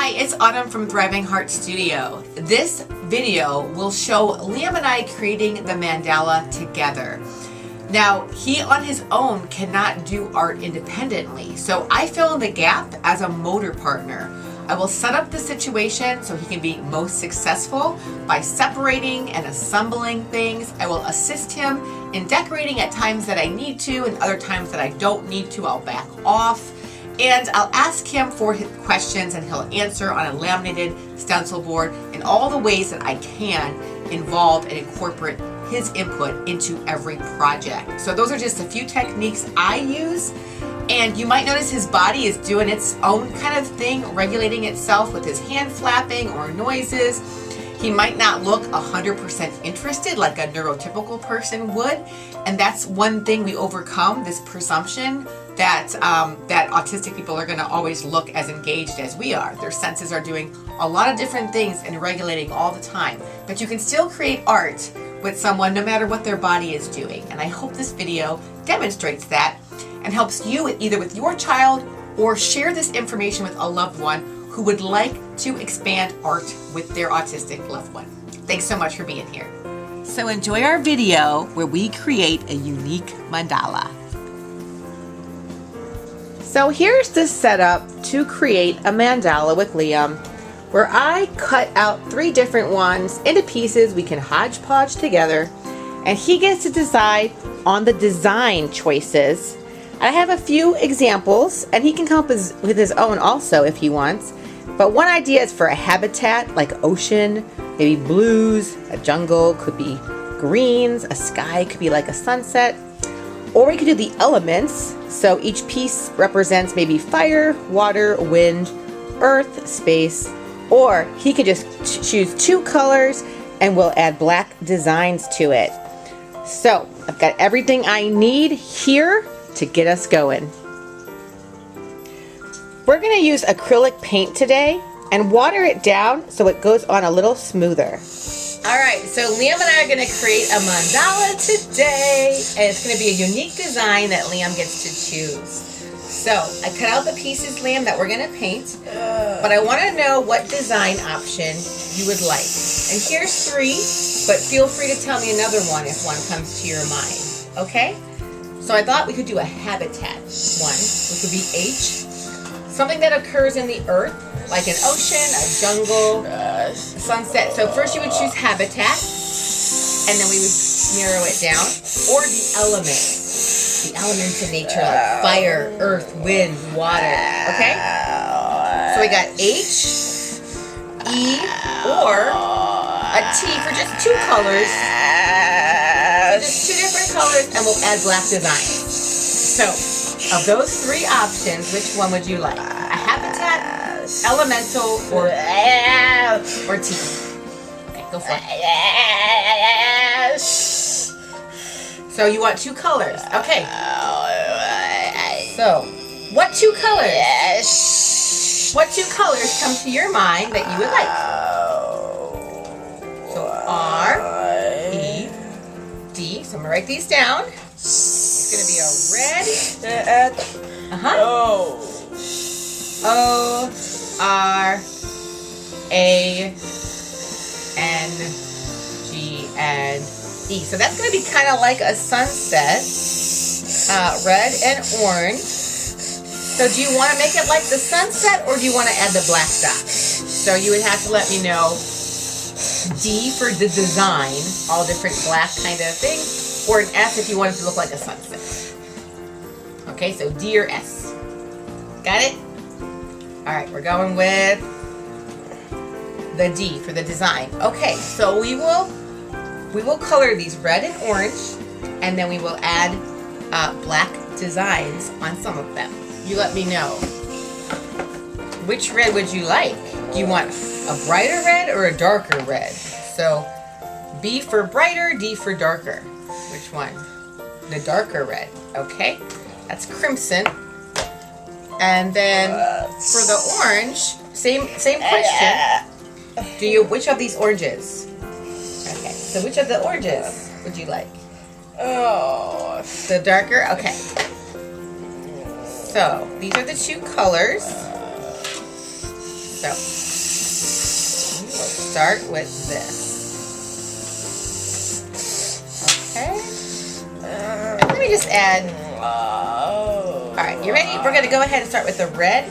Hi, it's Autumn from Thriving Heart Studio. This video will show Liam and I creating the mandala together. Now, he on his own cannot do art independently, so I fill in the gap as a motor partner. I will set up the situation so he can be most successful by separating and assembling things. I will assist him in decorating at times that I need to, and other times that I don't need to, I'll back off. And I'll ask him for his questions and he'll answer on a laminated stencil board in all the ways that I can involve and incorporate his input into every project. So those are just a few techniques I use. And you might notice his body is doing its own kind of thing, regulating itself with his hand flapping or noises. He might not look 100% interested like a neurotypical person would. And that's one thing we overcome, this presumption that autistic people are going to always look as engaged as we are. Their senses are doing a lot of different things and regulating all the time. But you can still create art with someone no matter what their body is doing. And I hope this video demonstrates that and helps you either with your child or share this information with a loved one who would like to expand art with their autistic loved one. Thanks so much for being here. So enjoy our video where we create a unique mandala. So here's the setup to create a mandala with Liam, where I cut out 3 different ones into pieces we can hodgepodge together, and he gets to decide on the design choices. I have a few examples, and he can come up with his own also if he wants. But one idea is for a habitat, like ocean, maybe blues, a jungle, could be greens, a sky could be like a sunset. Or we could do the elements, so each piece represents maybe fire, water, wind, earth, space, or he could just choose 2 colors and we'll add black designs to it. So I've got everything I need here to get us going. We're going to use acrylic paint today and water it down so it goes on a little smoother. Alright, so Liam and I are going to create a mandala today, and it's going to be a unique design that Liam gets to choose. So, I cut out the pieces, Liam, that we're going to paint, but I want to know what design option you would like. And here's 3, but feel free to tell me another one if one comes to your mind, okay? So I thought we could do a habitat one, which would be H. Something that occurs in the earth, like an ocean, a jungle, a sunset. So first you would choose habitat, and then we would narrow it down. Or the elements. The elements of nature, like fire, earth, wind, water. Okay? So we got H, E, or a T for just 2 colors. So just 2 different colors, and we'll add black designs. So, of those 3 options, which one would you like? A habitat, elemental, or T? Okay, go for it. So you want 2 colors. Okay. So, what 2 colors? What 2 colors come to your mind that you would like? So R, E, D. So I'm gonna write these down. It's gonna be a red. O, R, A, N, G, and E. So that's going to be kind of like a sunset, red and orange. So do you want to make it like the sunset, or do you want to add the black dots? So you would have to let me know. D for the design, all different black kind of things, or an S if you want it to look like a sunset. Okay, so D or S. Got it? Alright, we're going with the D for the design. Okay, so we will color these red and orange, and then we will add black designs on some of them. You let me know. Which red would you like? Do you want a brighter red or a darker red? So B for brighter, D for darker. Which one? The darker red. Okay, that's crimson. And then for the orange, same question. Which of these oranges? Okay, so which of the oranges would you like? Oh, the darker? Okay. So these are the 2 colors. So we will start with this. Okay. And let me just add. All right, you ready? We're gonna go ahead and start with the red.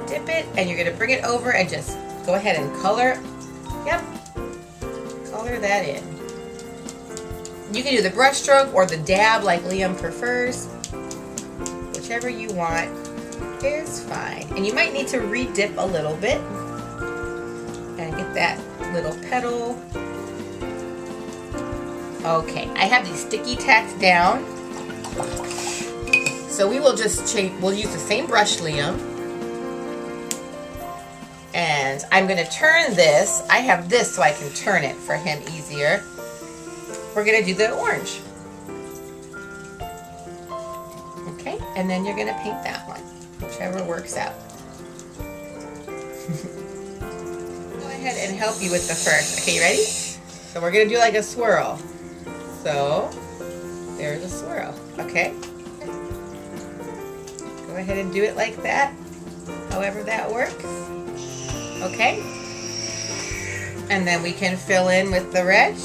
Dip it, and you're gonna bring it over and just go ahead and color. Yep. Color that in. You can do the brush stroke or the dab like Liam prefers. Whichever you want is fine. And you might need to re-dip a little bit and get that little petal. Okay, I have these sticky tacks down. So we will just change, we'll use the same brush, Liam. And I'm gonna turn this. I have this so I can turn it for him easier. We're gonna do the orange. Okay, and then you're gonna paint that one, whichever works out. Go ahead and help you with the first. Okay, you ready? So we're gonna do like a swirl. So there's a swirl, okay? Go ahead and do it like that, however that works. Okay? And then we can fill in with the red. I have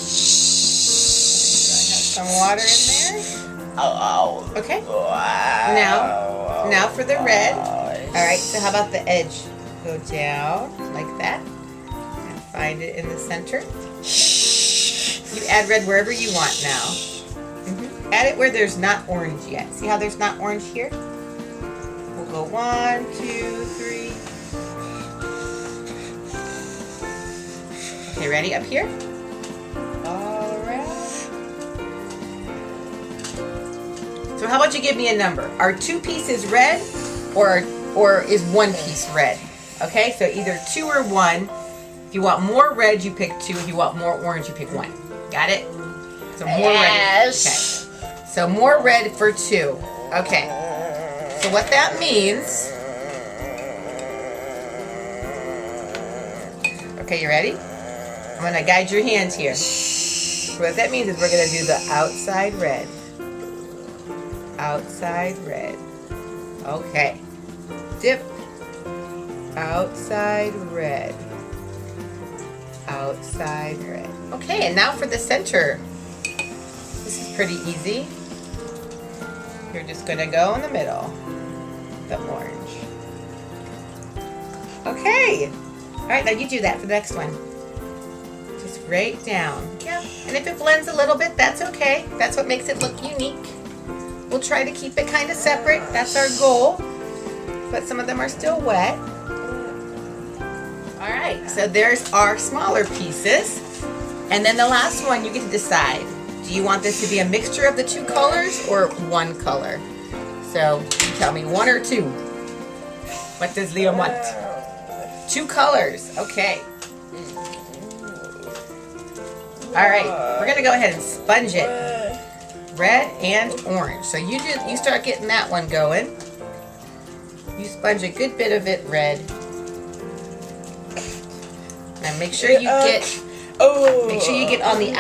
some water in there. Okay. Now for the red. All right, so how about the edge? Go down like that and find it in the center. You add red wherever you want now. Add it where there's not orange yet. See how there's not orange here? We'll go 1, 2, 3. Okay, ready up here? All right. So how about you give me a number? Are 2 pieces red or is 1 piece red? Okay, so either 2 or 1. If you want more red, you pick 2. If you want more orange, you pick 1. Got it? So more red. Okay. So more red for 2. Okay. So what that means... Okay, you ready? I'm going to guide your hands here. So what that means is we're going to do the outside red. Outside red. Okay. Dip. Outside red. Outside red. Okay, and now for the center. This is pretty easy. You're just going to go in the middle. The orange. Okay. All right, now you do that for the next one. Just right down. Yeah. And if it blends a little bit, that's okay. That's what makes it look unique. We'll try to keep it kind of separate. That's our goal. But some of them are still wet. All right, so there's our smaller pieces. And then the last one, you get to decide. Do you want this to be a mixture of the 2 colors or 1 color? So you tell me 1 or 2. What does Liam want? 2 colors, okay. All right, we're gonna go ahead and sponge it. Red and orange. So you start getting that one going. You sponge a good bit of it red. And make sure you get on the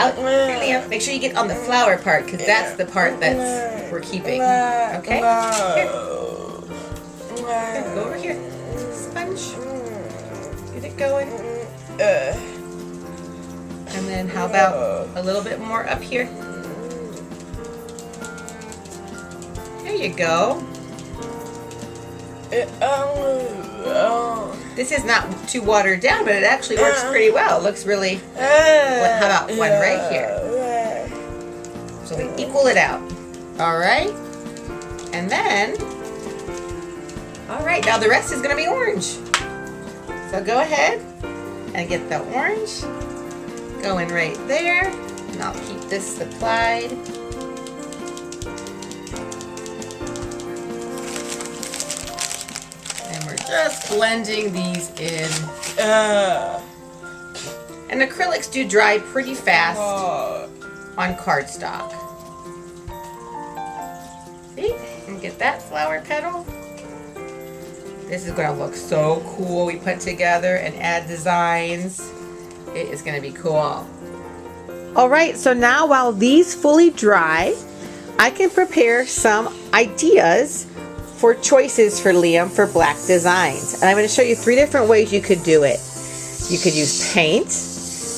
make sure you get on the flower part, because that's the part that's we're keeping. Okay? Here. Go over here. Sponge. Get it going. And then how about a little bit more up here? There you go. This is not too watered down, but it actually works pretty well. It looks really... How about one right here? So we equal it out. All right. And then... All right, now the rest is going to be orange. So go ahead and get the orange going right there. And I'll keep this supplied. Just blending these in. And acrylics do dry pretty fast on cardstock. See? And get that flower petal. This is going to look so cool. We put together and add designs. It is going to be cool. Alright, so now while these fully dry, I can prepare some ideas for choices for Liam for black designs. And I'm going to show you 3 different ways you could do it. You could use paint,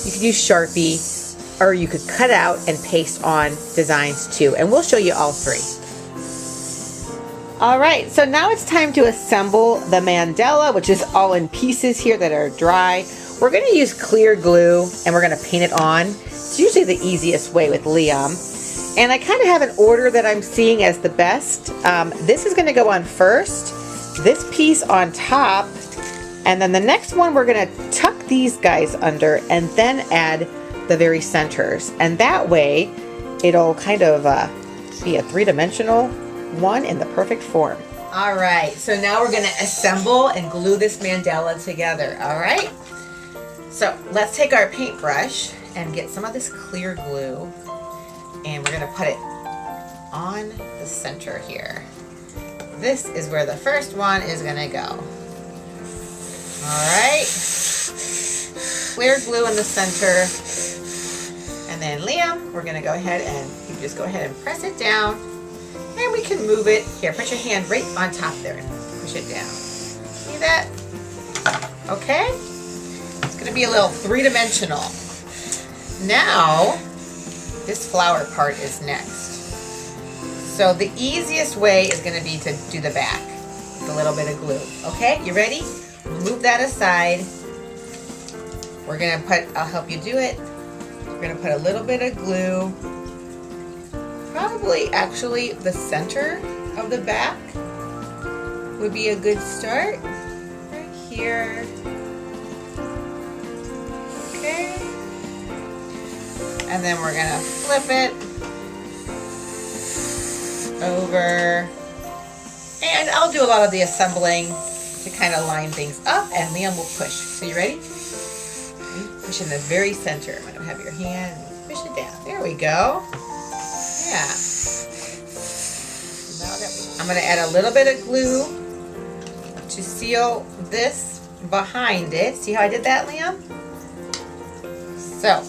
you could use Sharpie, or you could cut out and paste on designs too. And we'll show you all 3. All right, so now it's time to assemble the mandala, which is all in pieces here that are dry. We're going to use clear glue and we're going to paint it on. It's usually the easiest way with Liam. And I kind of have an order that I'm seeing as the best. This is going to go on first, this piece on top, and then the next one we're going to tuck these guys under and then add the very centers. And that way it'll kind of be a 3-dimensional one in the perfect form. All right, so now we're going to assemble and glue this mandala together. All right, so let's take our paintbrush and get some of this clear glue, and we're going to put it on the center here. This is where the first one is going to go. All right, clear glue in the center, and then Liam, we're going to go ahead and you just go ahead and press it down. And we can move it. Here, put your hand right on top there and push it down. See that? Okay. It's going to be a little 3-dimensional. Now, this flower part is next. So the easiest way is going to be to do the back with a little bit of glue. Okay, you ready? Move that aside. We're going to put, I'll help you do it. We're going to put a little bit of glue. Probably actually the center of the back would be a good start. Right here. Okay. And then we're going to flip it over. And I'll do a lot of the assembling to kind of line things up, and Liam will push. So you ready? Push in the very center. I'm going to have your hand push it down. There we go. Yeah. I'm going to add a little bit of glue to seal this behind it. See how I did that, Liam? So,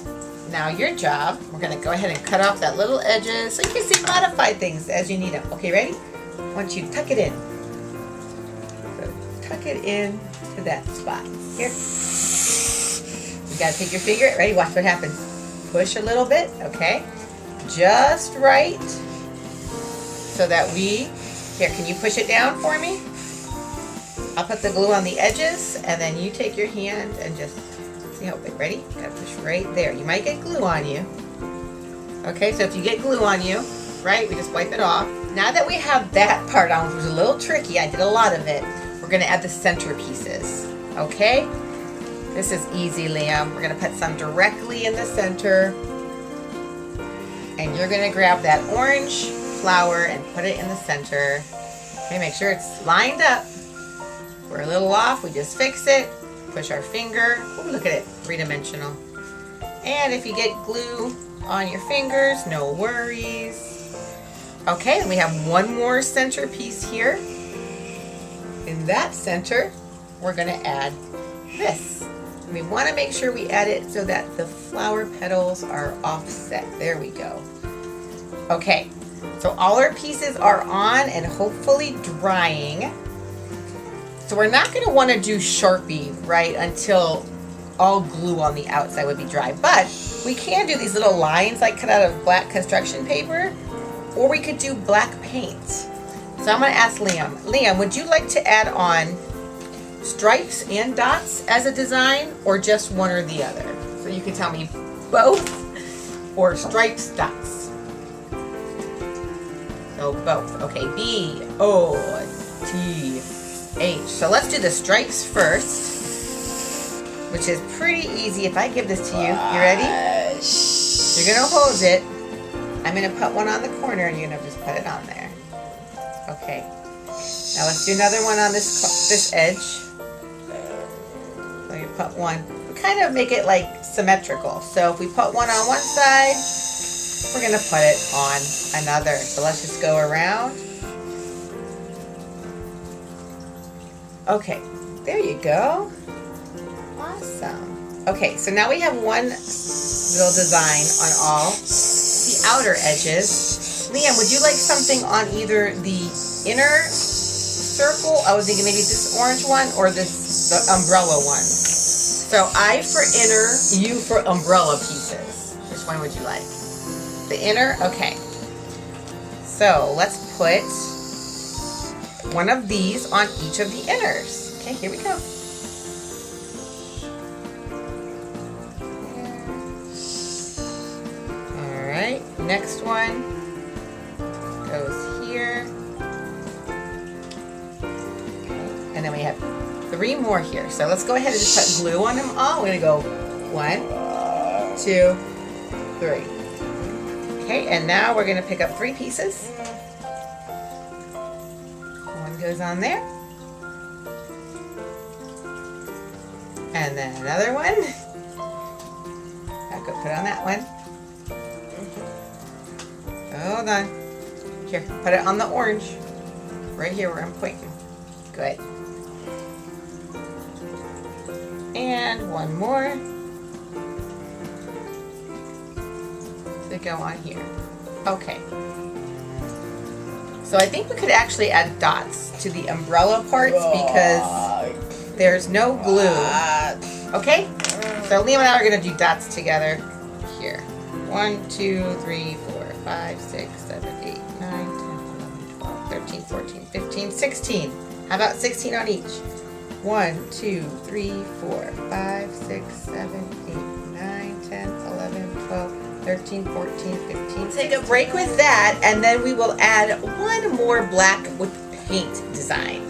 now your job, we're going to go ahead and cut off that little edges so you can see modify things as you need them. Okay, ready? Once you tuck it in. So, tuck it in to that spot. Here. You got to take your finger. Ready? Watch what happens. Push a little bit, okay? Just right so that we, here, can you push it down for me? I'll put the glue on the edges and then you take your hand and just see how big. Ready? Gotta push right there. You might get glue on you. Okay, so if you get glue on you, right, we just wipe it off. Now that we have that part on, which was a little tricky, I did a lot of it, we're gonna add the center pieces. Okay? This is easy, Liam. We're gonna put some directly in the center. And you're going to grab that orange flower and put it in the center. Okay, make sure it's lined up. If we're a little off, we just fix it. Push our finger. Oh, look at it, 3-dimensional. And if you get glue on your fingers, no worries. Okay, and we have one more center piece here. In that center, we're going to add this. We want to make sure we add it so that the flower petals are offset. There we go. Okay, so all our pieces are on and hopefully drying. So we're not going to want to do Sharpie, right, until all glue on the outside would be dry. But we can do these little lines like cut out of black construction paper, or we could do black paint. So I'm going to ask Liam. Liam, would you like to add on stripes and dots as a design, or just one or the other? So you can tell me both or stripes, dots. So both. Okay, B-O-T-H. So let's do the stripes first, which is pretty easy. If I give this to you, you ready? You're gonna hold it. I'm gonna put one on the corner and you're gonna just put it on there. Okay. Now let's do another one on this edge. So you put one. We kind of make it like symmetrical. So if we put one on one side, we're going to put it on another. So let's just go around. Okay, there you go. Awesome. Okay, so now we have one little design on all the outer edges. Liam, would you like something on either the inner circle. I was thinking maybe this orange one or the umbrella one. So I for inner, you for umbrella pieces. Which one would you like? The inner? Okay. So let's put one of these on each of the inners. Okay, here we go. Alright, next one goes here. Okay. And then we have 3 more here. So let's go ahead and just put glue on them all. We're going to go 1, 2, 3. Okay, and now we're going to pick up 3 pieces. One goes on there. And then another one. I'll go put on that one. Hold on. Here, put it on the orange. Right here where I'm pointing. Good. And one more to go on here. Okay. So I think we could actually add dots to the umbrella parts because there's no glue. Okay? So Liam and I are going to do dots together here. 1, 2, 3, 4, 5, 6, 7, 8, 9, 10, 11, 12, 13, 14, 15, 16. How about 16 on each? 1, 2, 3, 4, 5, 6, 7, 8, 9, 10, 11, 12, 13, 14, 15. Take a break with that, and then we will add one more black with paint design.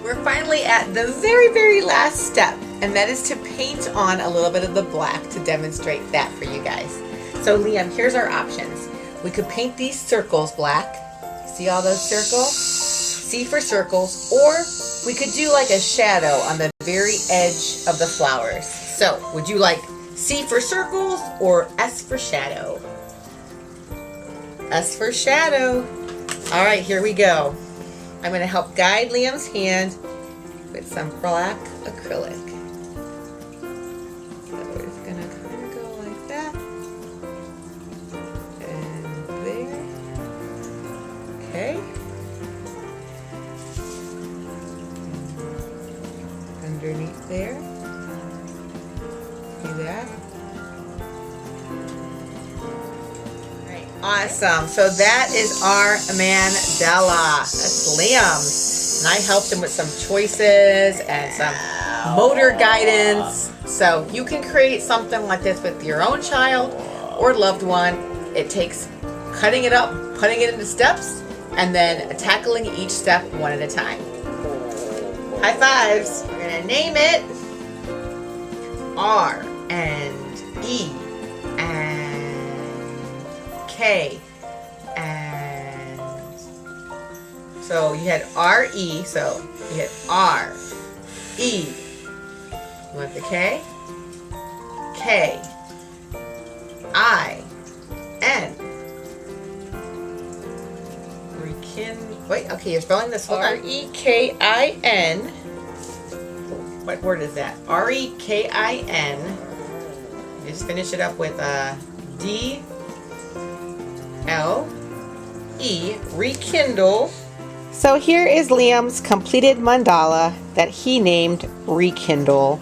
We're finally at the very, very last step, and that is to paint on a little bit of the black to demonstrate that for you guys. So Liam, here's our options. We could paint these circles black. See all those circles? C for circles, or we could do like a shadow on the very edge of the flowers. So, would you like C for circles or S for shadow? S for shadow. All right, here we go. I'm going to help guide Liam's hand with some black acrylic. So we're just going to kind of go like that. And there. Okay. Underneath there. See that? Alright, awesome. So that is our mandala. That's Liam's. And I helped him with some choices and some motor guidance. So you can create something like this with your own child or loved one. It takes cutting it up, putting it into steps, and then tackling each step one at a time. High fives. We're going to name it R and E and K and so you had R-E, so you had R, E, you want the K, K, I, N. Wait, okay, you're spelling this. R-E-K-I-N. What word is that? R-E-K-I-N. Just finish it up with D-L-E, rekindle. So here is Liam's completed mandala that he named Rekindle.